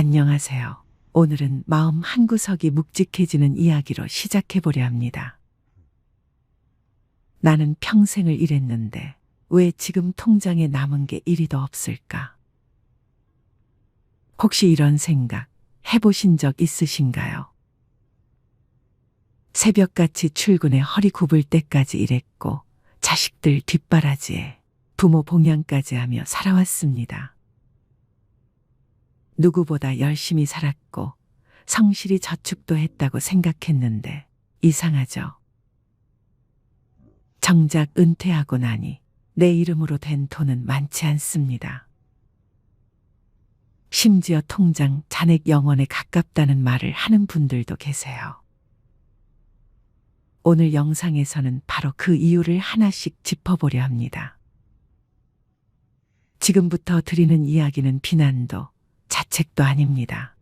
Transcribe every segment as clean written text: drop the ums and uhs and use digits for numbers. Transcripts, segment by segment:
안녕하세요. 오늘은 마음 한구석이 묵직해지는 이야기로 시작해 보려 합니다. 나는 평생을 일했는데 왜 지금 통장에 남은 게 1위도 없을까? 혹시 이런 생각 해보신 적 있으신가요? 새벽같이 출근해 허리 굽을 때까지 일했고 자식들 뒷바라지에 부모 봉양까지 하며 살아왔습니다. 누구보다 열심히 살았고 성실히 저축도 했다고 생각했는데 이상하죠. 정작 은퇴하고 나니 내 이름으로 된 돈은 많지 않습니다. 심지어 통장 잔액 0원에 가깝다는 말을 하는 분들도 계세요. 오늘 영상에서는 바로 그 이유를 하나씩 짚어보려 합니다. 지금부터 드리는 이야기는 비난도 자책도 아닙니다.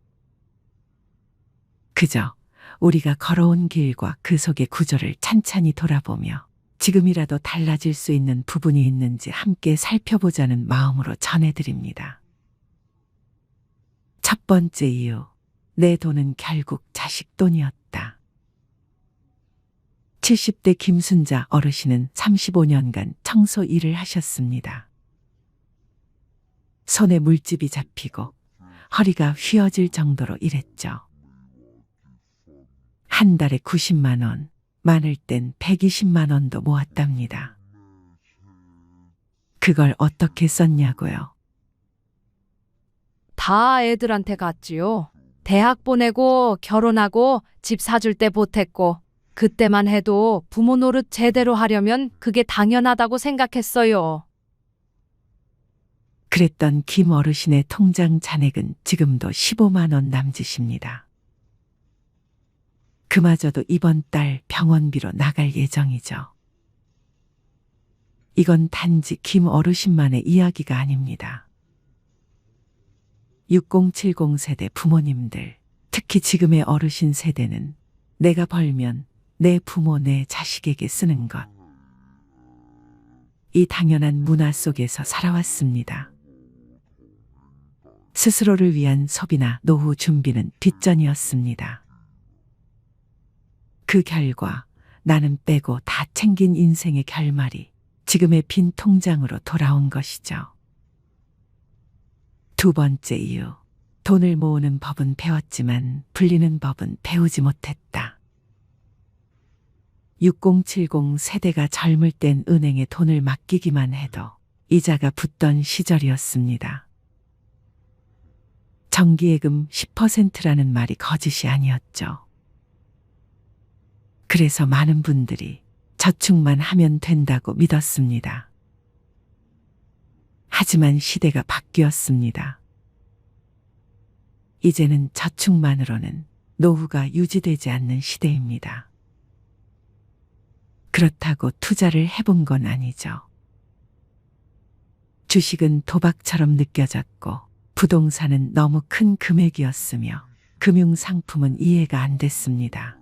그저 우리가 걸어온 길과 그 속의 구조를 찬찬히 돌아보며 지금이라도 달라질 수 있는 부분이 있는지 함께 살펴보자는 마음으로 전해드립니다. 첫 번째 이유, 내 돈은 결국 자식 돈이었다. 70대 김순자 어르신은 35년간 청소 일을 하셨습니다. 손에 물집이 잡히고 허리가 휘어질 정도로 일했죠. 한 달에 90만 원, 많을 땐 120만 원도 모았답니다. 그걸 어떻게 썼냐고요? 다 애들한테 갔지요. 대학 보내고 결혼하고 집 사줄 때 보탰고 그때만 해도 부모 노릇 제대로 하려면 그게 당연하다고 생각했어요. 그랬던 김 어르신의 통장 잔액은 지금도 15만 원 남짓입니다. 그마저도 이번 달 병원비로 나갈 예정이죠. 이건 단지 김 어르신만의 이야기가 아닙니다. 6070 세대 부모님들, 특히 지금의 어르신 세대는 내가 벌면 내 부모, 내 자식에게 쓰는 것. 이 당연한 문화 속에서 살아왔습니다. 스스로를 위한 소비나 노후 준비는 뒷전이었습니다. 그 결과 나는 빼고 다 챙긴 인생의 결말이 지금의 빈 통장으로 돌아온 것이죠. 두 번째 이유, 돈을 모으는 법은 배웠지만 불리는 법은 배우지 못했다. 6070 세대가 젊을 땐 은행에 돈을 맡기기만 해도 이자가 붙던 시절이었습니다. 정기예금 10%라는 말이 거짓이 아니었죠. 그래서 많은 분들이 저축만 하면 된다고 믿었습니다. 하지만 시대가 바뀌었습니다. 이제는 저축만으로는 노후가 유지되지 않는 시대입니다. 그렇다고 투자를 해본 건 아니죠. 주식은 도박처럼 느껴졌고 부동산은 너무 큰 금액이었으며 금융상품은 이해가 안 됐습니다.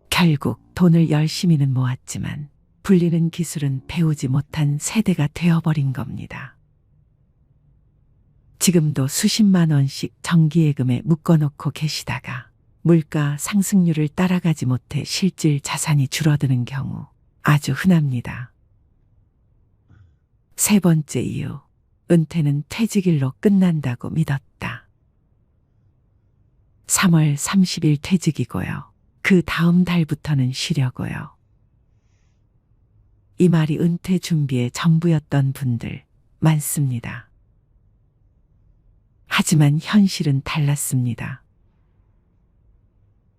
결국 돈을 열심히는 모았지만 불리는 기술은 배우지 못한 세대가 되어버린 겁니다. 지금도 수십만 원씩 정기예금에 묶어놓고 계시다가 물가 상승률을 따라가지 못해 실질 자산이 줄어드는 경우 아주 흔합니다. 세 번째 이유, 은퇴는 퇴직일로 끝난다고 믿었다. 3월 30일 퇴직이고요. 그 다음 달부터는 쉬려고요. 이 말이 은퇴 준비의 전부였던 분들 많습니다. 하지만 현실은 달랐습니다.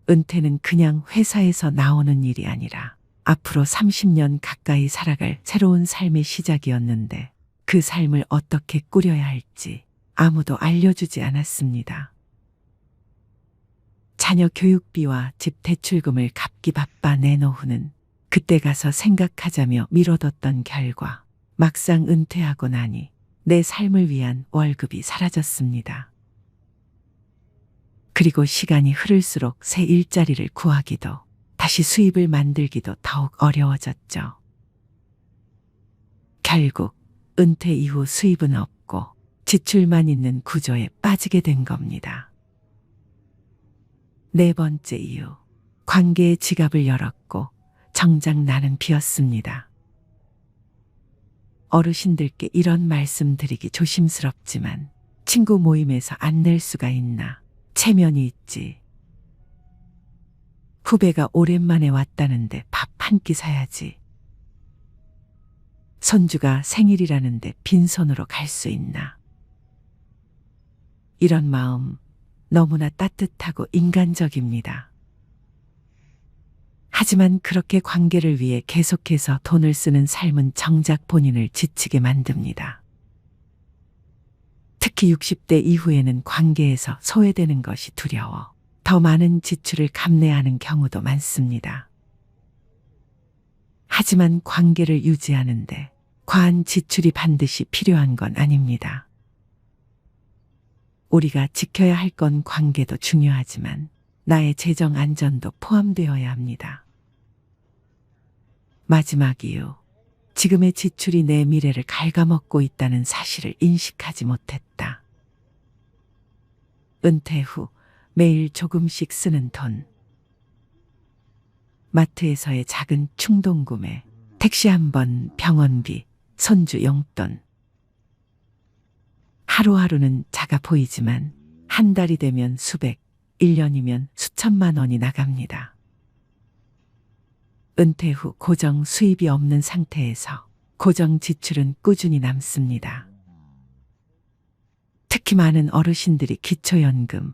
은퇴는 그냥 회사에서 나오는 일이 아니라 앞으로 30년 가까이 살아갈 새로운 삶의 시작이었는데 그 삶을 어떻게 꾸려야 할지 아무도 알려주지 않았습니다. 자녀 교육비와 집 대출금을 갚기 바빠 내 노후는 그때 가서 생각하자며 미뤄뒀던 결과 막상 은퇴하고 나니 내 삶을 위한 월급이 사라졌습니다. 그리고 시간이 흐를수록 새 일자리를 구하기도 다시 수입을 만들기도 더욱 어려워졌죠. 결국 은퇴 이후 수입은 없고 지출만 있는 구조에 빠지게 된 겁니다. 네 번째 이유, 관계의 지갑을 열었고 정작 나는 비었습니다. 어르신들께 이런 말씀 드리기 조심스럽지만 친구 모임에서 안 낼 수가 있나? 체면이 있지. 후배가 오랜만에 왔다는데 밥 한 끼 사야지. 손주가 생일이라는데 빈손으로 갈 수 있나? 이런 마음 너무나 따뜻하고 인간적입니다. 하지만 그렇게 관계를 위해 계속해서 돈을 쓰는 삶은 정작 본인을 지치게 만듭니다. 특히 60대 이후에는 관계에서 소외되는 것이 두려워 더 많은 지출을 감내하는 경우도 많습니다. 하지만 관계를 유지하는데 과한 지출이 반드시 필요한 건 아닙니다. 우리가 지켜야 할 건 관계도 중요하지만 나의 재정 안전도 포함되어야 합니다. 마지막 이유, 지금의 지출이 내 미래를 갉아먹고 있다는 사실을 인식하지 못했다. 은퇴 후 매일 조금씩 쓰는 돈. 마트에서의 작은 충동 구매, 택시 한 번, 병원비, 손주 용돈. 하루하루는 작아 보이지만 한 달이 되면 수백, 1년이면 수천만 원이 나갑니다. 은퇴 후 고정 수입이 없는 상태에서 고정 지출은 꾸준히 남습니다. 특히 많은 어르신들이 기초연금,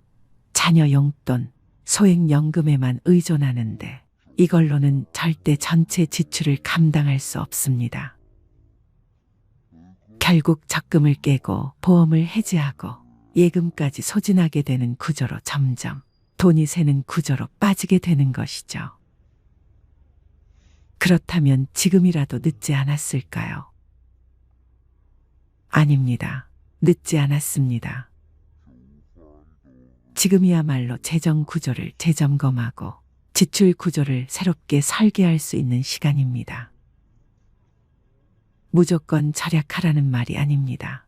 자녀 용돈, 소액연금에만 의존하는데 이걸로는 절대 전체 지출을 감당할 수 없습니다. 결국 적금을 깨고 보험을 해지하고 예금까지 소진하게 되는 구조로 점점 돈이 새는 구조로 빠지게 되는 것이죠. 그렇다면 지금이라도 늦지 않았을까요? 아닙니다. 늦지 않았습니다. 지금이야말로 재정 구조를 재점검하고 지출 구조를 새롭게 설계할 수 있는 시간입니다. 무조건 절약하라는 말이 아닙니다.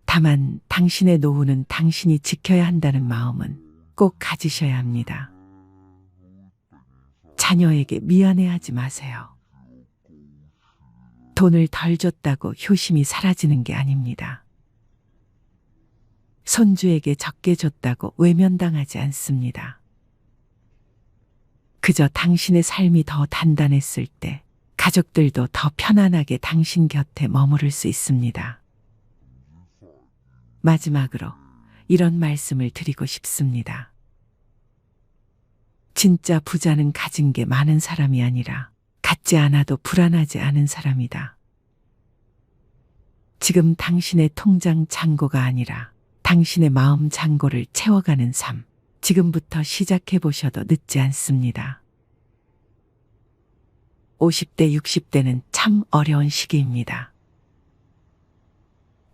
다만 당신의 노후는 당신이 지켜야 한다는 마음은 꼭 가지셔야 합니다. 자녀에게 미안해하지 마세요. 돈을 덜 줬다고 효심이 사라지는 게 아닙니다. 손주에게 적게 줬다고 외면당하지 않습니다. 그저 당신의 삶이 더 단단했을 때 가족들도 더 편안하게 당신 곁에 머무를 수 있습니다. 마지막으로 이런 말씀을 드리고 싶습니다. 진짜 부자는 가진 게 많은 사람이 아니라 갖지 않아도 불안하지 않은 사람이다. 지금 당신의 통장 잔고가 아니라 당신의 마음 잔고를 채워가는 삶, 지금부터 시작해 보셔도 늦지 않습니다. 50대, 60대는 참 어려운 시기입니다.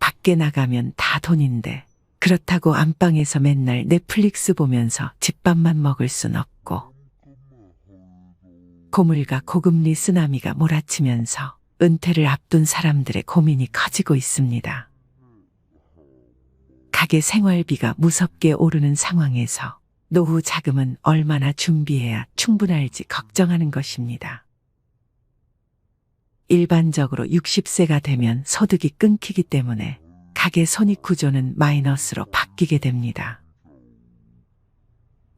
밖에 나가면 다 돈인데 그렇다고 안방에서 맨날 넷플릭스 보면서 집밥만 먹을 순 없고 고물가 고금리 쓰나미가 몰아치면서 은퇴를 앞둔 사람들의 고민이 커지고 있습니다. 가계 생활비가 무섭게 오르는 상황에서 노후 자금은 얼마나 준비해야 충분할지 걱정하는 것입니다. 일반적으로 60세가 되면 소득이 끊기기 때문에 가계 손익 구조는 마이너스로 바뀌게 됩니다.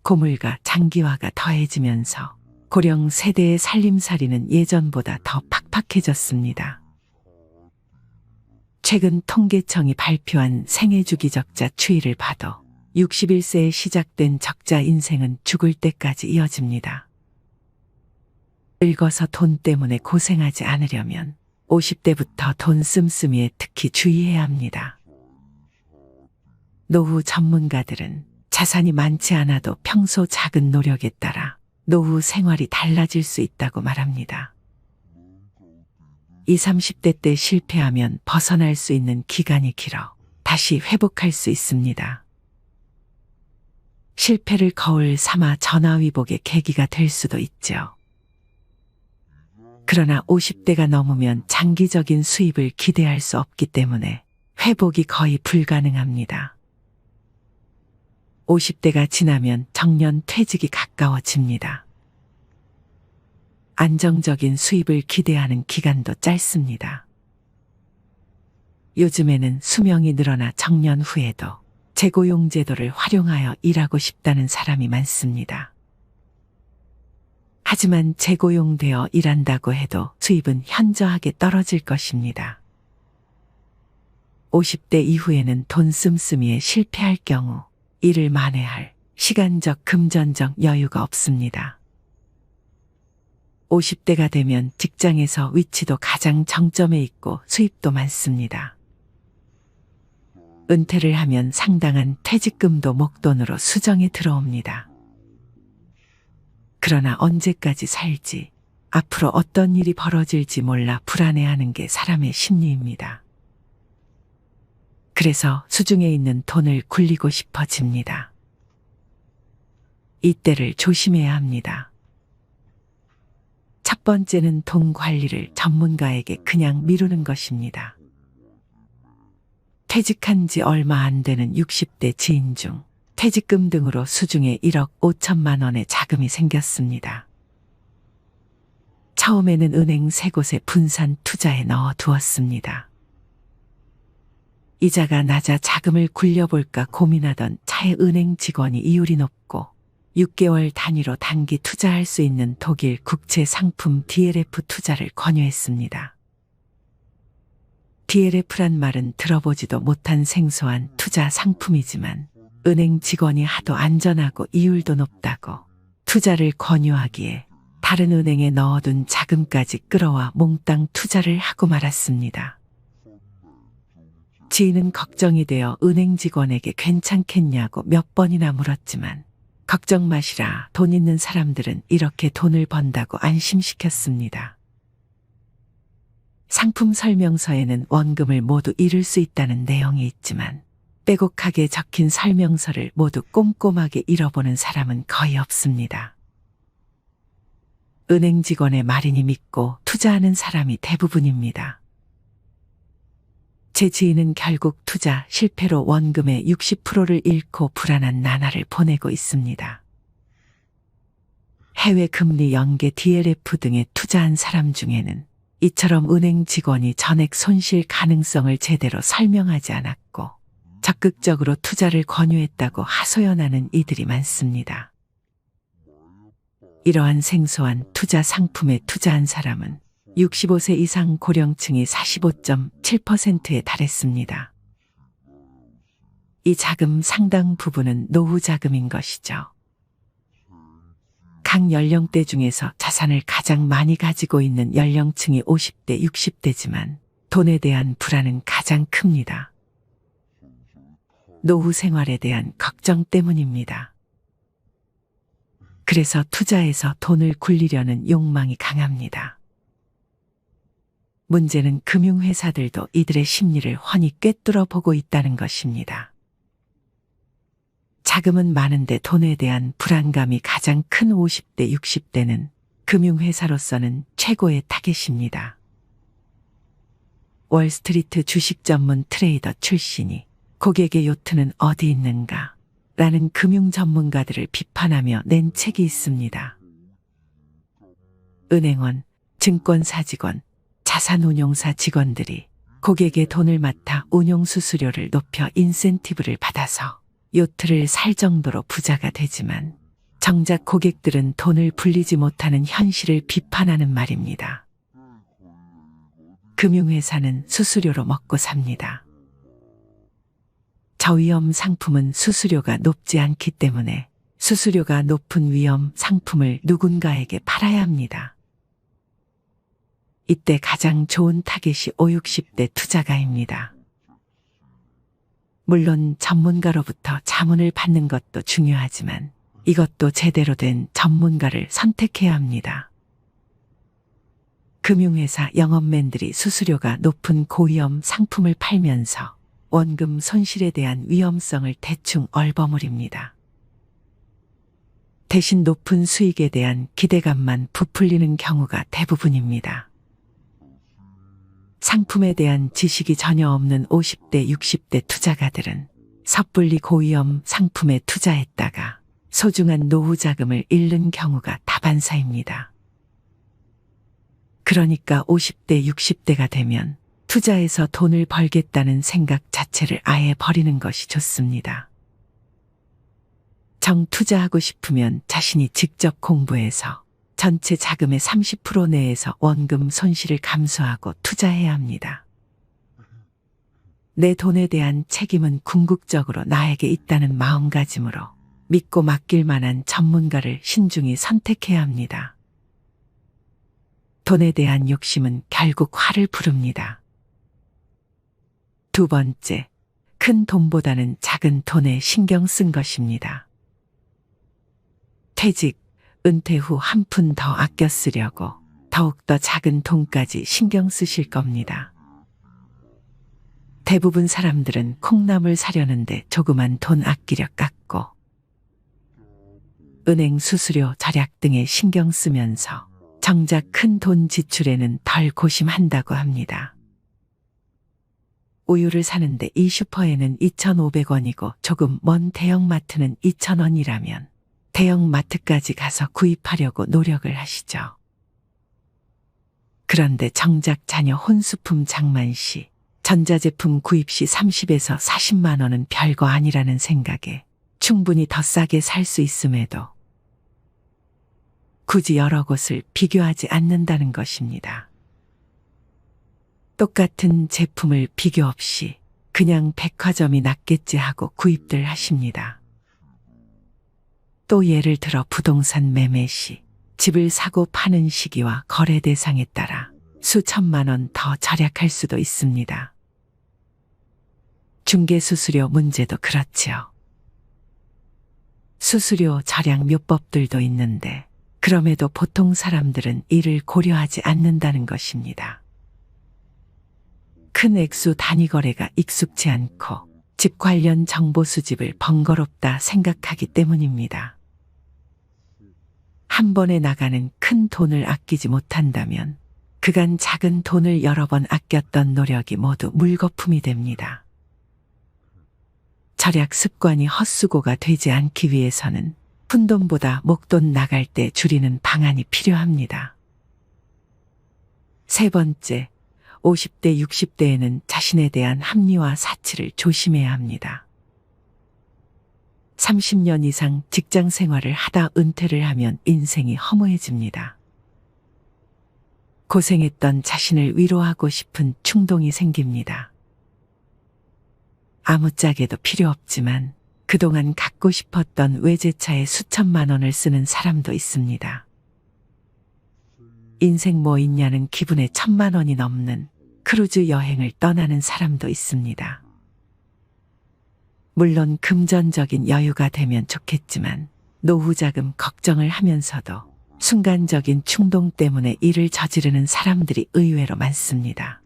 고물가 장기화가 더해지면서 고령 세대의 살림살이는 예전보다 더 팍팍해졌습니다. 최근 통계청이 발표한 생애주기 적자 추이를 봐도 61세에 시작된 적자 인생은 죽을 때까지 이어집니다. 늙어서 돈 때문에 고생하지 않으려면 50대부터 돈 씀씀이에 특히 주의해야 합니다. 노후 전문가들은 자산이 많지 않아도 평소 작은 노력에 따라 노후 생활이 달라질 수 있다고 말합니다. 20, 30대 때 실패하면 벗어날 수 있는 기간이 길어 다시 회복할 수 있습니다. 실패를 거울 삼아 전화위복의 계기가 될 수도 있죠. 그러나 50대가 넘으면 장기적인 수입을 기대할 수 없기 때문에 회복이 거의 불가능합니다. 50대가 지나면 정년 퇴직이 가까워집니다. 안정적인 수입을 기대하는 기간도 짧습니다. 요즘에는 수명이 늘어나 정년 후에도 재고용 제도를 활용하여 일하고 싶다는 사람이 많습니다. 하지만 재고용되어 일한다고 해도 수입은 현저하게 떨어질 것입니다. 50대 이후에는 돈 씀씀이에 실패할 경우 일을 만회할 시간적 금전적 여유가 없습니다. 50대가 되면 직장에서 위치도 가장 정점에 있고 수입도 많습니다. 은퇴를 하면 상당한 퇴직금도 목돈으로 수정에 들어옵니다. 그러나 언제까지 살지, 앞으로 어떤 일이 벌어질지 몰라 불안해하는 게 사람의 심리입니다. 그래서 수중에 있는 돈을 굴리고 싶어집니다. 이때를 조심해야 합니다. 첫 번째는 돈 관리를 전문가에게 그냥 미루는 것입니다. 퇴직한 지 얼마 안 되는 60대 지인 중 퇴직금 등으로 수중에 1억 5천만 원의 자금이 생겼습니다. 처음에는 은행 3곳에 분산 투자에 넣어 두었습니다. 이자가 낮아 자금을 굴려볼까 고민하던 차에 은행 직원이 이율이 높고 6개월 단위로 단기 투자할 수 있는 독일 국채 상품 DLF 투자를 권유했습니다. DLF란 말은 들어보지도 못한 생소한 투자 상품이지만 은행 직원이 하도 안전하고 이율도 높다고 투자를 권유하기에 다른 은행에 넣어둔 자금까지 끌어와 몽땅 투자를 하고 말았습니다. 지인은 걱정이 되어 은행 직원에게 괜찮겠냐고 몇 번이나 물었지만 걱정 마시라, 돈 있는 사람들은 이렇게 돈을 번다고 안심시켰습니다. 상품 설명서에는 원금을 모두 잃을 수 있다는 내용이 있지만 빼곡하게 적힌 설명서를 모두 꼼꼼하게 읽어보는 사람은 거의 없습니다. 은행 직원의 말이니 믿고 투자하는 사람이 대부분입니다. 제 지인은 결국 투자 실패로 원금의 60%를 잃고 불안한 나날을 보내고 있습니다. 해외 금리 연계 DLF 등에 투자한 사람 중에는 이처럼 은행 직원이 전액 손실 가능성을 제대로 설명하지 않았고 적극적으로 투자를 권유했다고 하소연하는 이들이 많습니다. 이러한 생소한 투자 상품에 투자한 사람은 65세 이상 고령층이 45.7%에 달했습니다. 이 자금 상당 부분은 노후 자금인 것이죠. 각 연령대 중에서 자산을 가장 많이 가지고 있는 연령층이 50대, 60대지만 돈에 대한 불안은 가장 큽니다. 노후 생활에 대한 걱정 때문입니다. 그래서 투자에서 돈을 굴리려는 욕망이 강합니다. 문제는 금융회사들도 이들의 심리를 훤히 꿰뚫어 보고 있다는 것입니다. 자금은 많은데 돈에 대한 불안감이 가장 큰 50대, 60대는 금융회사로서는 최고의 타겟입니다. 월스트리트 주식 전문 트레이더 출신이 고객의 요트는 어디 있는가? 라는 금융 전문가들을 비판하며 낸 책이 있습니다. 은행원, 증권사 직원, 자산운용사 직원들이 고객의 돈을 맡아 운용수수료를 높여 인센티브를 받아서 요트를 살 정도로 부자가 되지만 정작 고객들은 돈을 불리지 못하는 현실을 비판하는 말입니다. 금융회사는 수수료로 먹고 삽니다. 저위험 상품은 수수료가 높지 않기 때문에 수수료가 높은 위험 상품을 누군가에게 팔아야 합니다. 이때 가장 좋은 타겟이 50, 60대 투자가입니다. 물론 전문가로부터 자문을 받는 것도 중요하지만 이것도 제대로 된 전문가를 선택해야 합니다. 금융회사 영업맨들이 수수료가 높은 고위험 상품을 팔면서 원금 손실에 대한 위험성을 대충 얼버무립니다. 대신 높은 수익에 대한 기대감만 부풀리는 경우가 대부분입니다. 상품에 대한 지식이 전혀 없는 50대, 60대 투자가들은 섣불리 고위험 상품에 투자했다가 소중한 노후 자금을 잃는 경우가 다반사입니다. 그러니까 50대, 60대가 되면 투자해서 돈을 벌겠다는 생각 자체를 아예 버리는 것이 좋습니다. 정 투자하고 싶으면 자신이 직접 공부해서 전체 자금의 30% 내에서 원금 손실을 감수하고 투자해야 합니다. 내 돈에 대한 책임은 궁극적으로 나에게 있다는 마음가짐으로 믿고 맡길 만한 전문가를 신중히 선택해야 합니다. 돈에 대한 욕심은 결국 화를 부릅니다. 두 번째, 큰 돈보다는 작은 돈에 신경 쓴 것입니다. 퇴직, 은퇴 후 한 푼 더 아껴 쓰려고 더욱더 작은 돈까지 신경 쓰실 겁니다. 대부분 사람들은 콩나물 사려는데 조그만 돈 아끼려 깎고 은행 수수료, 절약 등에 신경 쓰면서 정작 큰 돈 지출에는 덜 고심한다고 합니다. 우유를 사는데 이 슈퍼에는 2,500원이고 조금 먼 대형마트는 2,000원이라면 대형마트까지 가서 구입하려고 노력을 하시죠. 그런데 정작 자녀 혼수품 장만 시, 전자제품 구입 시 30에서 40만 원은 별거 아니라는 생각에 충분히 더 싸게 살 수 있음에도 굳이 여러 곳을 비교하지 않는다는 것입니다. 똑같은 제품을 비교 없이 그냥 백화점이 낫겠지 하고 구입들 하십니다. 또 예를 들어 부동산 매매 시 집을 사고 파는 시기와 거래 대상에 따라 수천만 원 더 절약할 수도 있습니다. 중개수수료 문제도 그렇지요. 수수료 절약 묘법들도 있는데 그럼에도 보통 사람들은 이를 고려하지 않는다는 것입니다. 큰 액수 단위 거래가 익숙치 않고 집 관련 정보 수집을 번거롭다 생각하기 때문입니다. 한 번에 나가는 큰 돈을 아끼지 못한다면 그간 작은 돈을 여러 번 아꼈던 노력이 모두 물거품이 됩니다. 절약 습관이 헛수고가 되지 않기 위해서는 푼돈보다 목돈 나갈 때 줄이는 방안이 필요합니다. 세 번째, 50대, 60대에는 자신에 대한 합리화 사치를 조심해야 합니다. 30년 이상 직장 생활을 하다 은퇴를 하면 인생이 허무해집니다. 고생했던 자신을 위로하고 싶은 충동이 생깁니다. 아무짝에도 필요 없지만 그동안 갖고 싶었던 외제차에 수천만 원을 쓰는 사람도 있습니다. 인생 뭐 있냐는 기분에 1,000만 원이 넘는 크루즈 여행을 떠나는 사람도 있습니다. 물론 금전적인 여유가 되면 좋겠지만 노후 자금 걱정을 하면서도 순간적인 충동 때문에 일을 저지르는 사람들이 의외로 많습니다.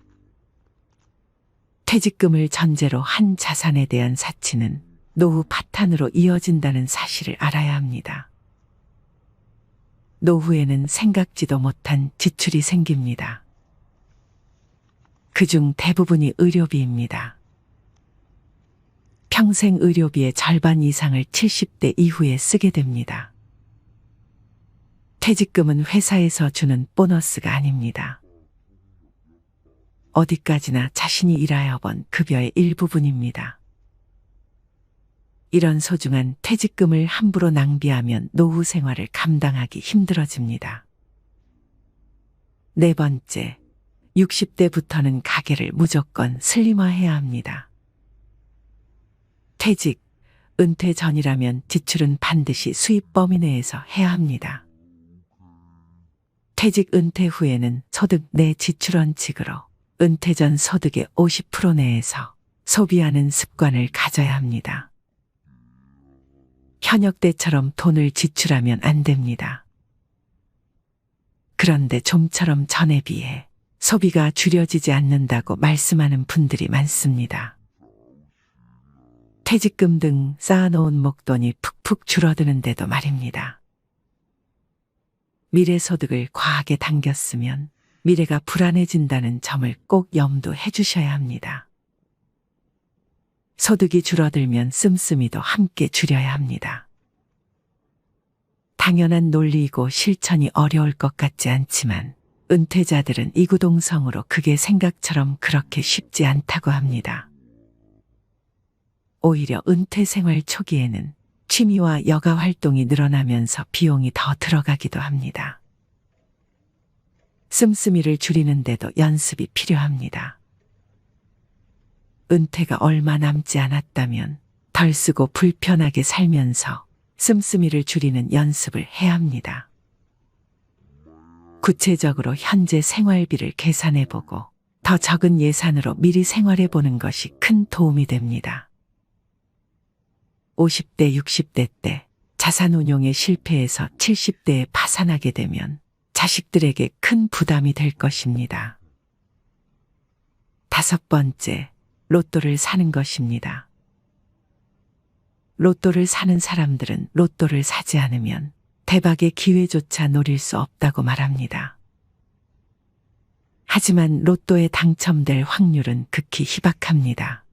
퇴직금을 전제로 한 자산에 대한 사치는 노후 파탄으로 이어진다는 사실을 알아야 합니다. 노후에는 생각지도 못한 지출이 생깁니다. 그중 대부분이 의료비입니다. 평생 의료비의 절반 이상을 70대 이후에 쓰게 됩니다. 퇴직금은 회사에서 주는 보너스가 아닙니다. 어디까지나 자신이 일하여 번 급여의 일부분입니다. 이런 소중한 퇴직금을 함부로 낭비하면 노후 생활을 감당하기 힘들어집니다. 네 번째, 60대부터는 가계를 무조건 슬림화해야 합니다. 퇴직, 은퇴 전이라면 지출은 반드시 수입 범위 내에서 해야 합니다. 퇴직 은퇴 후에는 소득 내 지출 원칙으로 은퇴 전 소득의 50% 내에서 소비하는 습관을 가져야 합니다. 현역 때처럼 돈을 지출하면 안 됩니다. 그런데 좀처럼 전에 비해 소비가 줄여지지 않는다고 말씀하는 분들이 많습니다. 퇴직금 등 쌓아놓은 목돈이 푹푹 줄어드는데도 말입니다. 미래 소득을 과하게 당겼으면 미래가 불안해진다는 점을 꼭 염두해 주셔야 합니다. 소득이 줄어들면 씀씀이도 함께 줄여야 합니다. 당연한 논리이고 실천이 어려울 것 같지 않지만 은퇴자들은 이구동성으로 그게 생각처럼 그렇게 쉽지 않다고 합니다. 오히려 은퇴 생활 초기에는 취미와 여가 활동이 늘어나면서 비용이 더 들어가기도 합니다. 씀씀이를 줄이는데도 연습이 필요합니다. 은퇴가 얼마 남지 않았다면 덜 쓰고 불편하게 살면서 씀씀이를 줄이는 연습을 해야 합니다. 구체적으로 현재 생활비를 계산해보고 더 적은 예산으로 미리 생활해보는 것이 큰 도움이 됩니다. 50대, 60대 때 자산운용에 실패해서 70대에 파산하게 되면 자식들에게 큰 부담이 될 것입니다. 5번째, 로또를 사는 것입니다. 로또를 사는 사람들은 로또를 사지 않으면 대박의 기회조차 노릴 수 없다고 말합니다. 하지만 로또에 당첨될 확률은 극히 희박합니다.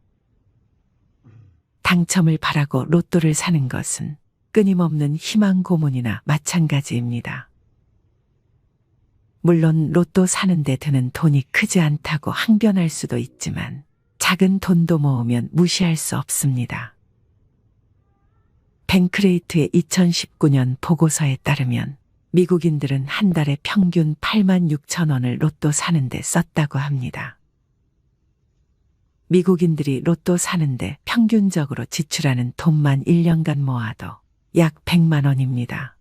당첨을 바라고 로또를 사는 것은 끊임없는 희망 고문이나 마찬가지입니다. 물론 로또 사는데 드는 돈이 크지 않다고 항변할 수도 있지만 작은 돈도 모으면 무시할 수 없습니다. 뱅크레이트의 2019년 보고서에 따르면 미국인들은 한 달에 평균 86,000원을 로또 사는데 썼다고 합니다. 미국인들이 로또 사는데 평균적으로 지출하는 돈만 1년간 모아도 약 100만 원입니다.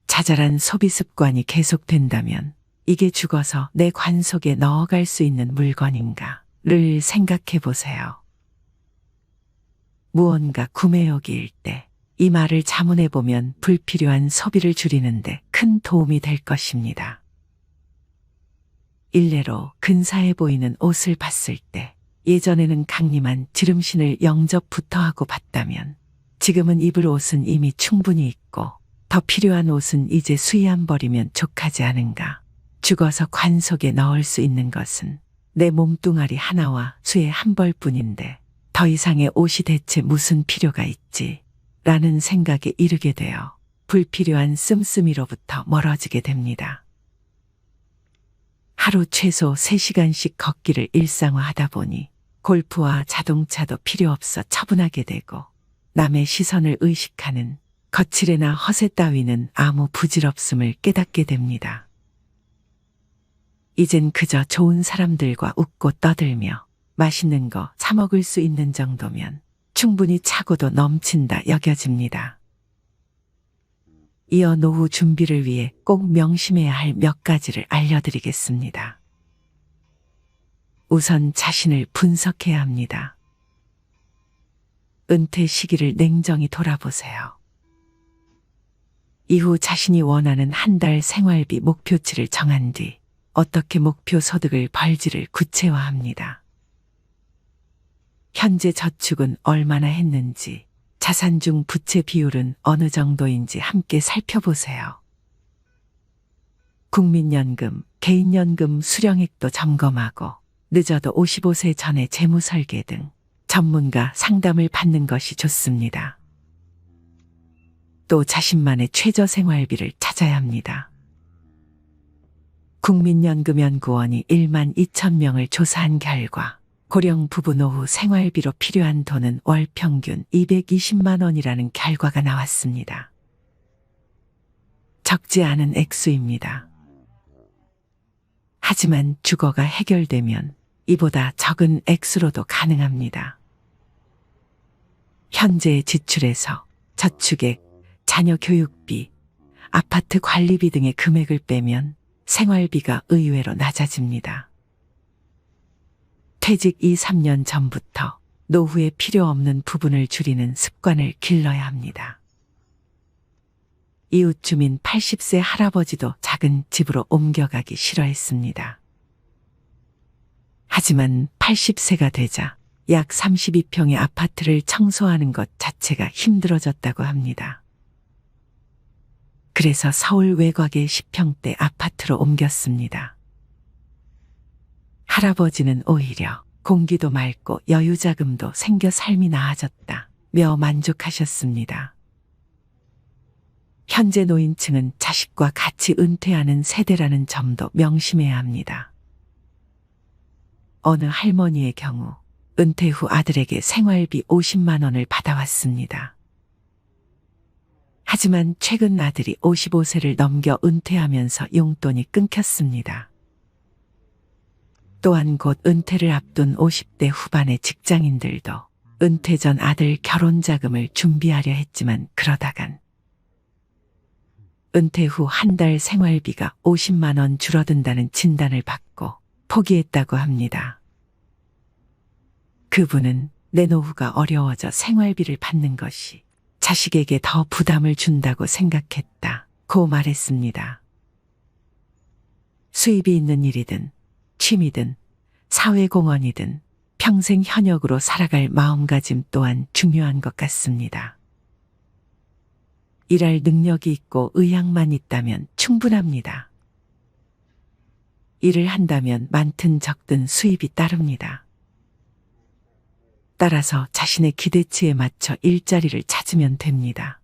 자잘한 소비 습관이 계속된다면 이게 죽어서 내 관 속에 넣어갈 수 있는 물건인가를 생각해 보세요. 무언가 구매욕일 때 이 말을 자문해 보면 불필요한 소비를 줄이는데 큰 도움이 될 것입니다. 일례로 근사해 보이는 옷을 봤을 때 예전에는 강림한 지름신을 영접부터 하고 봤다면 지금은 입을 옷은 이미 충분히 있고 더 필요한 옷은 이제 수의 한 벌이면 족하지 않은가. 죽어서 관 속에 넣을 수 있는 것은 내 몸뚱아리 하나와 수의 한 벌뿐인데 더 이상의 옷이 대체 무슨 필요가 있지? 라는 생각에 이르게 되어 불필요한 씀씀이로부터 멀어지게 됩니다. 하루 최소 3시간씩 걷기를 일상화하다 보니 골프와 자동차도 필요 없어 처분하게 되고 남의 시선을 의식하는 거칠애나 허세 따위는 아무 부질없음을 깨닫게 됩니다. 이젠 그저 좋은 사람들과 웃고 떠들며 맛있는 거 사 먹을 수 있는 정도면 충분히 차고도 넘친다 여겨집니다. 이어 노후 준비를 위해 꼭 명심해야 할 몇 가지를 알려드리겠습니다. 우선 자신을 분석해야 합니다. 은퇴 시기를 냉정히 돌아보세요. 이후 자신이 원하는 한 달 생활비 목표치를 정한 뒤 어떻게 목표 소득을 벌지를 구체화합니다. 현재 저축은 얼마나 했는지, 자산 중 부채 비율은 어느 정도인지 함께 살펴보세요. 국민연금, 개인연금 수령액도 점검하고 늦어도 55세 전에 재무설계 등 전문가 상담을 받는 것이 좋습니다. 또 자신만의 최저 생활비를 찾아야 합니다. 국민연금연구원이 1만 2천 명을 조사한 결과 고령 부부 노후 생활비로 필요한 돈은 월 평균 220만 원이라는 결과가 나왔습니다. 적지 않은 액수입니다. 하지만 주거가 해결되면 이보다 적은 액수로도 가능합니다. 현재의 지출에서 저축액, 자녀 교육비, 아파트 관리비 등의 금액을 빼면 생활비가 의외로 낮아집니다. 퇴직 2, 3년 전부터 노후에 필요 없는 부분을 줄이는 습관을 길러야 합니다. 이웃 주민 80세 할아버지도 작은 집으로 옮겨가기 싫어했습니다. 하지만 80세가 되자 약 32평의 아파트를 청소하는 것 자체가 힘들어졌다고 합니다. 그래서 서울 외곽의 10평대 아파트로 옮겼습니다. 할아버지는 오히려 공기도 맑고 여유자금도 생겨 삶이 나아졌다며 만족하셨습니다. 현재 노인층은 자식과 같이 은퇴하는 세대라는 점도 명심해야 합니다. 어느 할머니의 경우 은퇴 후 아들에게 생활비 50만 원을 받아왔습니다. 하지만 최근 아들이 55세를 넘겨 은퇴하면서 용돈이 끊겼습니다. 또한 곧 은퇴를 앞둔 50대 후반의 직장인들도 은퇴 전 아들 결혼 자금을 준비하려 했지만 그러다간 은퇴 후 한 달 생활비가 50만 원 줄어든다는 진단을 받고 포기했다고 합니다. 그분은 내 노후가 어려워져 생활비를 받는 것이 자식에게 더 부담을 준다고 생각했다고 말했습니다. 수입이 있는 일이든 취미든 사회공헌이든 평생 현역으로 살아갈 마음가짐 또한 중요한 것 같습니다. 일할 능력이 있고 의향만 있다면 충분합니다. 일을 한다면 많든 적든 수입이 따릅니다. 따라서 자신의 기대치에 맞춰 일자리를 찾으면 됩니다.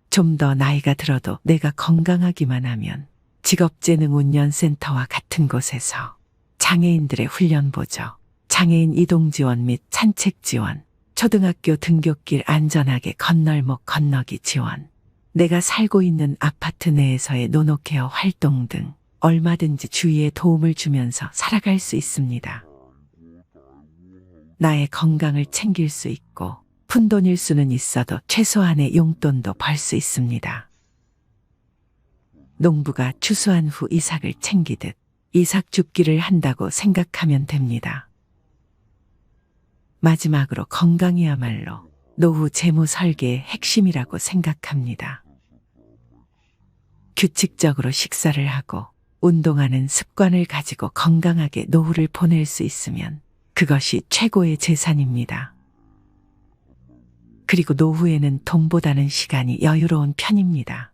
좀 더 나이가 들어도 내가 건강하기만 하면 직업재능운영센터와 같은 곳에서 장애인들의 훈련보조, 장애인 이동지원 및 산책지원, 초등학교 등굣길 안전하게 건널목 건너기 지원, 내가 살고 있는 아파트 내에서의 노노케어 활동 등 얼마든지 주위에 도움을 주면서 살아갈 수 있습니다. 나의 건강을 챙길 수 있고 푼돈일 수는 있어도 최소한의 용돈도 벌 수 있습니다. 농부가 추수한 후 이삭을 챙기듯 이삭 줍기를 한다고 생각하면 됩니다. 마지막으로 건강이야말로 노후 재무 설계의 핵심이라고 생각합니다. 규칙적으로 식사를 하고 운동하는 습관을 가지고 건강하게 노후를 보낼 수 있으면 그것이 최고의 재산입니다. 그리고 노후에는 돈보다는 시간이 여유로운 편입니다.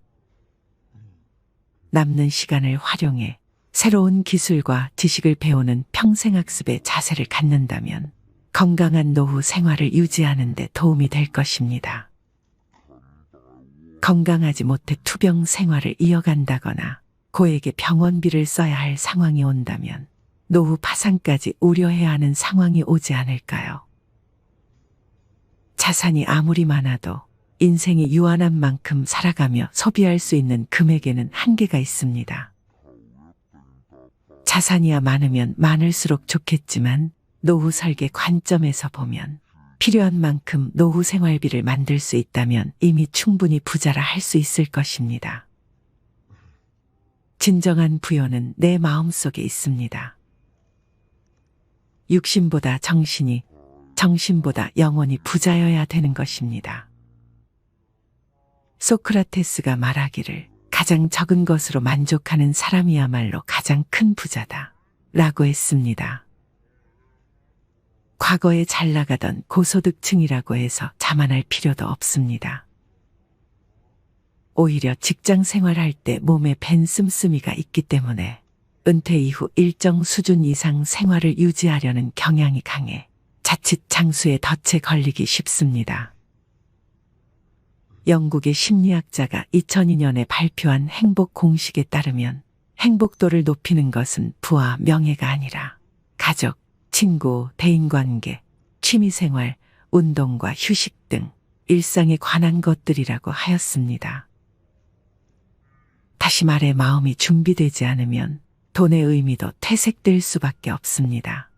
남는 시간을 활용해 새로운 기술과 지식을 배우는 평생학습의 자세를 갖는다면 건강한 노후 생활을 유지하는 데 도움이 될 것입니다. 건강하지 못해 투병 생활을 이어간다거나 고액의 병원비를 써야 할 상황이 온다면 노후 파산까지 우려해야 하는 상황이 오지 않을까요? 자산이 아무리 많아도 인생이 유한한 만큼 살아가며 소비할 수 있는 금액에는 한계가 있습니다. 자산이야 많으면 많을수록 좋겠지만 노후 설계 관점에서 보면 필요한 만큼 노후 생활비를 만들 수 있다면 이미 충분히 부자라 할 수 있을 것입니다. 진정한 부여는 내 마음속에 있습니다. 육신보다 정신이, 정신보다 영혼이 부자여야 되는 것입니다. 소크라테스가 말하기를 가장 적은 것으로 만족하는 사람이야말로 가장 큰 부자다 라고 했습니다. 과거에 잘 나가던 고소득층이라고 해서 자만할 필요도 없습니다. 오히려 직장 생활할 때 몸에 밴 씀씀이가 있기 때문에 은퇴 이후 일정 수준 이상 생활을 유지하려는 경향이 강해 자칫 장수의 덫에 걸리기 쉽습니다. 영국의 심리학자가 2002년에 발표한 행복 공식에 따르면 행복도를 높이는 것은 부와 명예가 아니라 가족, 친구, 대인관계, 취미생활, 운동과 휴식 등 일상에 관한 것들이라고 하였습니다. 다시 말해 마음이 준비되지 않으면 돈의 의미도 퇴색될 수밖에 없습니다.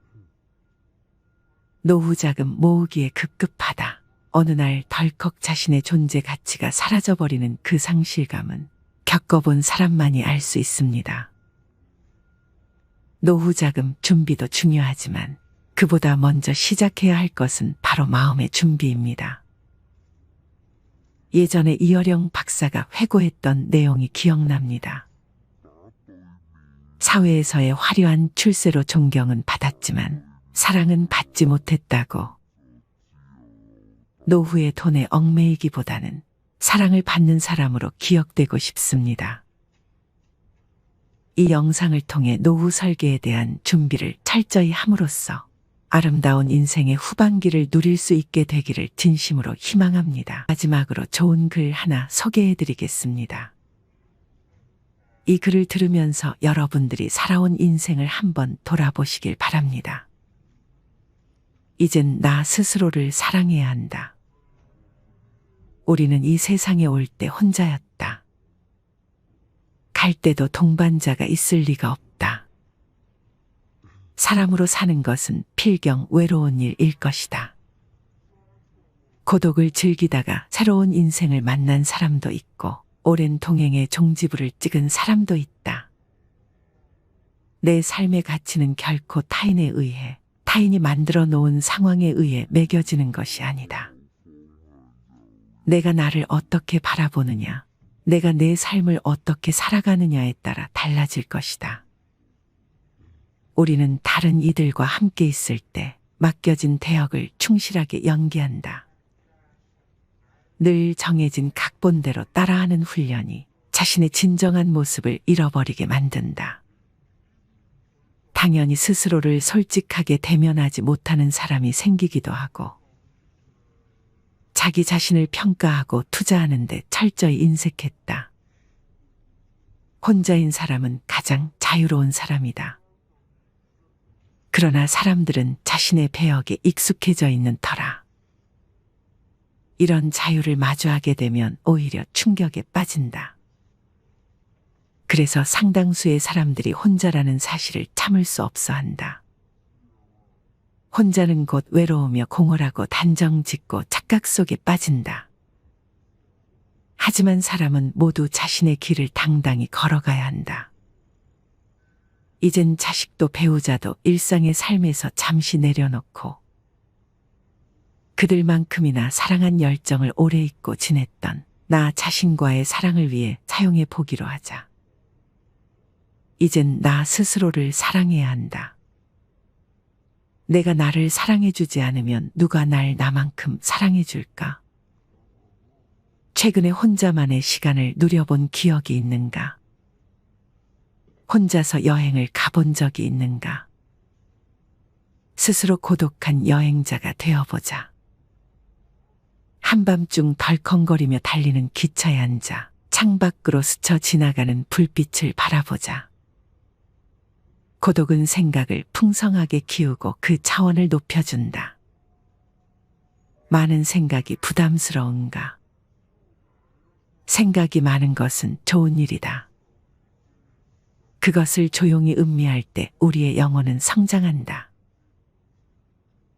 노후 자금 모으기에 급급하다. 어느 날 덜컥 자신의 존재 가치가 사라져버리는 그 상실감은 겪어본 사람만이 알 수 있습니다. 노후 자금 준비도 중요하지만 그보다 먼저 시작해야 할 것은 바로 마음의 준비입니다. 예전에 이어령 박사가 회고했던 내용이 기억납니다. 사회에서의 화려한 출세로 존경은 받았지만 사랑은 받지 못했다고. 노후의 돈에 얽매이기보다는 사랑을 받는 사람으로 기억되고 싶습니다. 이 영상을 통해 노후 설계에 대한 준비를 철저히 함으로써 아름다운 인생의 후반기를 누릴 수 있게 되기를 진심으로 희망합니다. 마지막으로 좋은 글 하나 소개해 드리겠습니다. 이 글을 들으면서 여러분들이 살아온 인생을 한번 돌아보시길 바랍니다. 이젠 나 스스로를 사랑해야 한다. 우리는 이 세상에 올 때 혼자였다. 갈 때도 동반자가 있을 리가 없다. 사람으로 사는 것은 필경 외로운 일일 것이다. 고독을 즐기다가 새로운 인생을 만난 사람도 있고 오랜 동행의 종지부를 찍은 사람도 있다. 내 삶의 가치는 결코 타인에 의해, 타인이 만들어 놓은 상황에 의해 매겨지는 것이 아니다. 내가 나를 어떻게 바라보느냐, 내가 내 삶을 어떻게 살아가느냐에 따라 달라질 것이다. 우리는 다른 이들과 함께 있을 때 맡겨진 대역을 충실하게 연기한다. 늘 정해진 각본대로 따라하는 훈련이 자신의 진정한 모습을 잃어버리게 만든다. 당연히 스스로를 솔직하게 대면하지 못하는 사람이 생기기도 하고, 자기 자신을 평가하고 투자하는 데 철저히 인색했다. 혼자인 사람은 가장 자유로운 사람이다. 그러나 사람들은 자신의 배역에 익숙해져 있는 터라 이런 자유를 마주하게 되면 오히려 충격에 빠진다. 그래서 상당수의 사람들이 혼자라는 사실을 참을 수 없어 한다. 혼자는 곧 외로우며 공허하고 단정짓고 착각 속에 빠진다. 하지만 사람은 모두 자신의 길을 당당히 걸어가야 한다. 이젠 자식도 배우자도 일상의 삶에서 잠시 내려놓고 그들만큼이나 사랑한 열정을 오래 잊고 지냈던 나 자신과의 사랑을 위해 사용해 보기로 하자. 이젠 나 스스로를 사랑해야 한다. 내가 나를 사랑해주지 않으면 누가 날 나만큼 사랑해줄까? 최근에 혼자만의 시간을 누려본 기억이 있는가? 혼자서 여행을 가본 적이 있는가? 스스로 고독한 여행자가 되어보자. 한밤중 덜컹거리며 달리는 기차에 앉아 창밖으로 스쳐 지나가는 불빛을 바라보자. 고독은 생각을 풍성하게 키우고 그 차원을 높여준다. 많은 생각이 부담스러운가? 생각이 많은 것은 좋은 일이다. 그것을 조용히 음미할 때 우리의 영혼은 성장한다.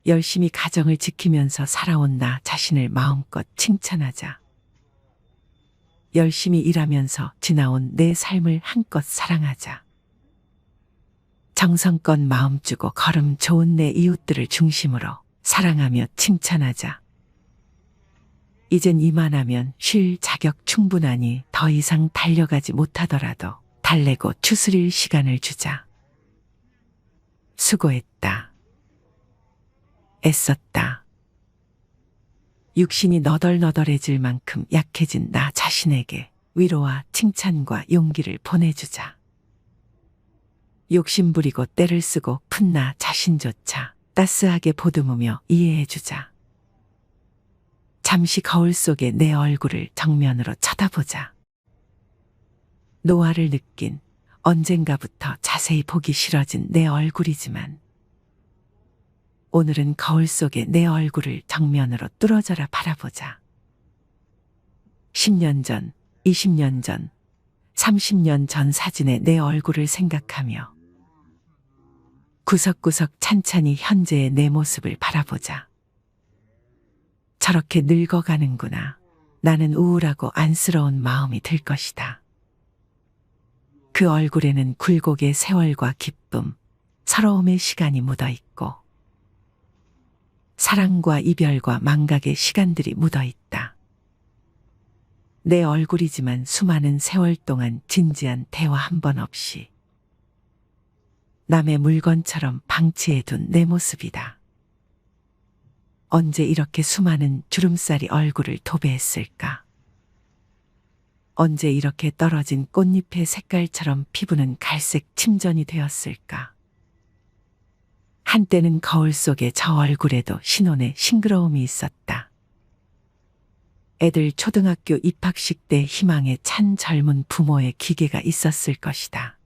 열심히 가정을 지키면서 살아온 나 자신을 마음껏 칭찬하자. 열심히 일하면서 지나온 내 삶을 한껏 사랑하자. 정성껏 마음 주고 걸음 좋은 내 이웃들을 중심으로 사랑하며 칭찬하자. 이젠 이만하면 쉴 자격 충분하니 더 이상 달려가지 못하더라도 달래고 추스릴 시간을 주자. 수고했다. 애썼다. 육신이 너덜너덜해질 만큼 약해진 나 자신에게 위로와 칭찬과 용기를 보내주자. 욕심부리고 때를 쓰고 푼 나 자신조차 따스하게 보듬으며 이해해주자. 잠시 거울 속에 내 얼굴을 정면으로 쳐다보자. 노화를 느낀 언젠가부터 자세히 보기 싫어진 내 얼굴이지만 오늘은 거울 속에 내 얼굴을 정면으로 뚫어져라 바라보자. 10년 전, 20년 전, 30년 전 사진의 내 얼굴을 생각하며 구석구석 찬찬히 현재의 내 모습을 바라보자. 저렇게 늙어가는구나. 나는 우울하고 안쓰러운 마음이 들 것이다. 그 얼굴에는 굴곡의 세월과 기쁨, 서러움의 시간이 묻어 있고 사랑과 이별과 망각의 시간들이 묻어 있다. 내 얼굴이지만 수많은 세월 동안 진지한 대화 한 번 없이 남의 물건처럼 방치해둔 내 모습이다. 언제 이렇게 수많은 주름살이 얼굴을 도배했을까? 언제 이렇게 떨어진 꽃잎의 색깔처럼 피부는 갈색 침전이 되었을까? 한때는 거울 속에 저 얼굴에도 신혼의 싱그러움이 있었다. 애들 초등학교 입학식 때 희망에 찬 젊은 부모의 기계가 있었을 것이다.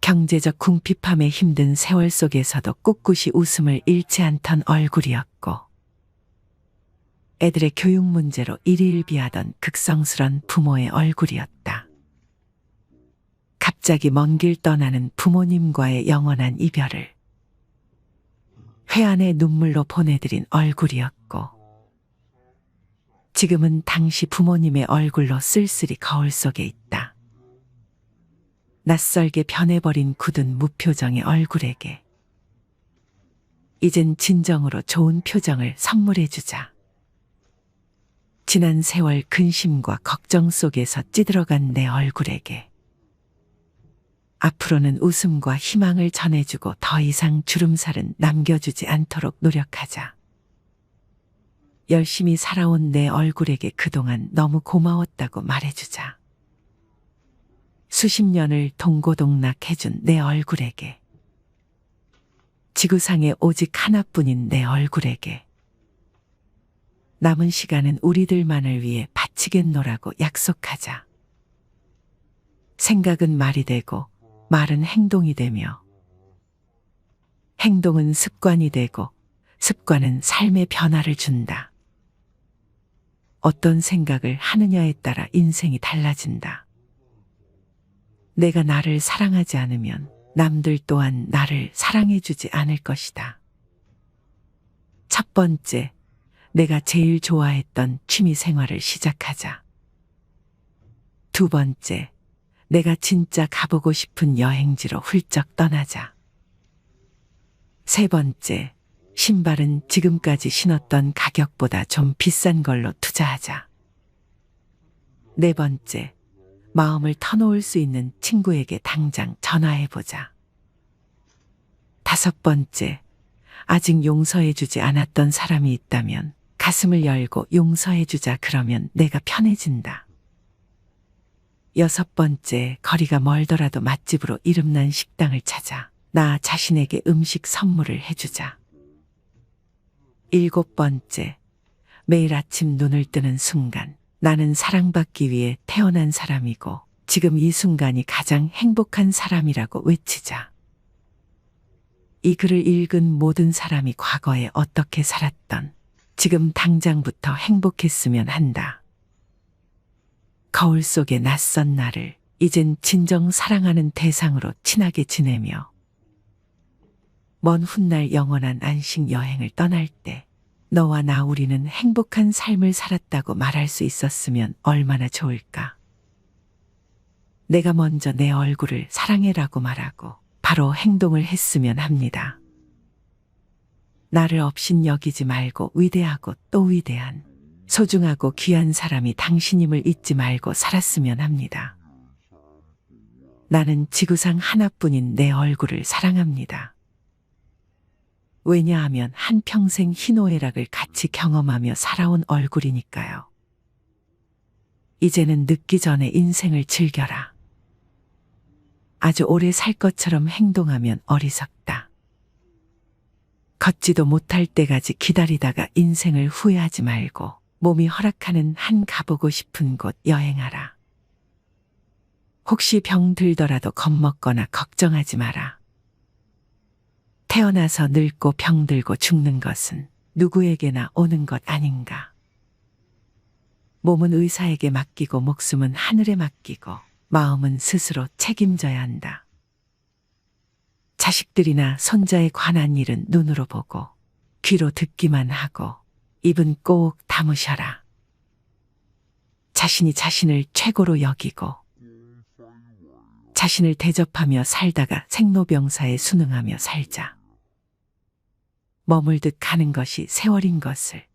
경제적 궁핍함에 힘든 세월 속에서도 꿋꿋이 웃음을 잃지 않던 얼굴이었고, 애들의 교육 문제로 일희일비하던 극성스런 부모의 얼굴이었다. 갑자기 먼 길 떠나는 부모님과의 영원한 이별을 회한의 눈물로 보내드린 얼굴이었고, 지금은 당시 부모님의 얼굴로 쓸쓸히 거울 속에 있다. 낯설게 변해버린 굳은 무표정의 얼굴에게 이젠 진정으로 좋은 표정을 선물해주자. 지난 세월 근심과 걱정 속에서 찌들어간 내 얼굴에게 앞으로는 웃음과 희망을 전해주고 더 이상 주름살은 남겨주지 않도록 노력하자. 열심히 살아온 내 얼굴에게 그동안 너무 고마웠다고 말해주자. 수십 년을 동고동락해준 내 얼굴에게, 지구상에 오직 하나뿐인 내 얼굴에게 남은 시간은 우리들만을 위해 바치겠노라고 약속하자. 생각은 말이 되고 말은 행동이 되며, 행동은 습관이 되고 습관은 삶의 변화를 준다. 어떤 생각을 하느냐에 따라 인생이 달라진다. 내가 나를 사랑하지 않으면 남들 또한 나를 사랑해주지 않을 것이다. 첫 번째, 내가 제일 좋아했던 취미 생활을 시작하자. 두 번째, 내가 진짜 가보고 싶은 여행지로 훌쩍 떠나자. 세 번째, 신발은 지금까지 신었던 가격보다 좀 비싼 걸로 투자하자. 네 번째, 마음을 터놓을 수 있는 친구에게 당장 전화해보자. 다섯 번째, 아직 용서해주지 않았던 사람이 있다면 가슴을 열고 용서해주자. 그러면 내가 편해진다. 여섯 번째, 거리가 멀더라도 맛집으로 이름난 식당을 찾아 나 자신에게 음식 선물을 해주자. 일곱 번째, 매일 아침 눈을 뜨는 순간 나는 사랑받기 위해 태어난 사람이고 지금 이 순간이 가장 행복한 사람이라고 외치자. 이 글을 읽은 모든 사람이 과거에 어떻게 살았던 지금 당장부터 행복했으면 한다. 거울 속의 낯선 나를 이젠 진정 사랑하는 대상으로 친하게 지내며 먼 훗날 영원한 안식 여행을 떠날 때 너와 나 우리는 행복한 삶을 살았다고 말할 수 있었으면 얼마나 좋을까. 내가 먼저 내 얼굴을 사랑해라고 말하고 바로 행동을 했으면 합니다. 나를 없인 여기지 말고 위대하고 또 위대한 소중하고 귀한 사람이 당신임을 잊지 말고 살았으면 합니다. 나는 지구상 하나뿐인 내 얼굴을 사랑합니다. 왜냐하면 한평생 희노애락을 같이 경험하며 살아온 얼굴이니까요. 이제는 늦기 전에 인생을 즐겨라. 아주 오래 살 것처럼 행동하면 어리석다. 걷지도 못할 때까지 기다리다가 인생을 후회하지 말고 몸이 허락하는 한 가보고 싶은 곳 여행하라. 혹시 병 들더라도 겁먹거나 걱정하지 마라. 태어나서 늙고 병들고 죽는 것은 누구에게나 오는 것 아닌가. 몸은 의사에게 맡기고 목숨은 하늘에 맡기고 마음은 스스로 책임져야 한다. 자식들이나 손자에 관한 일은 눈으로 보고 귀로 듣기만 하고 입은 꼭 다무셔라. 자신이 자신을 최고로 여기고 자신을 대접하며 살다가 생로병사에 순응하며 살자. 머물듯 가는 것이 세월인 것을